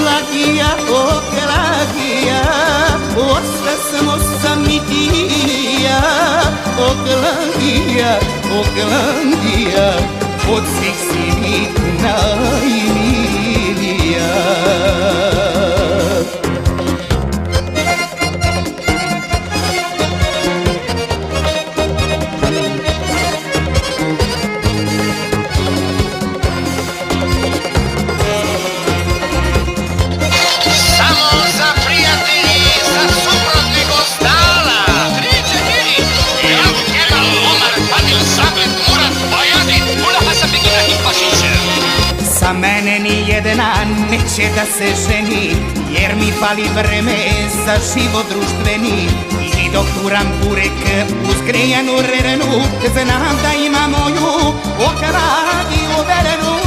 Oklahija, Oklahija, osta smo sami ti i ja. Oklahija, Oklahija, od svih si mi najmilija. Sa mene ni jedna neće da se ženi, jer mi fali vreme za život društveni. I dok turam burek uz grejanu rerenu, znam da ima moju Oklahiju verenu.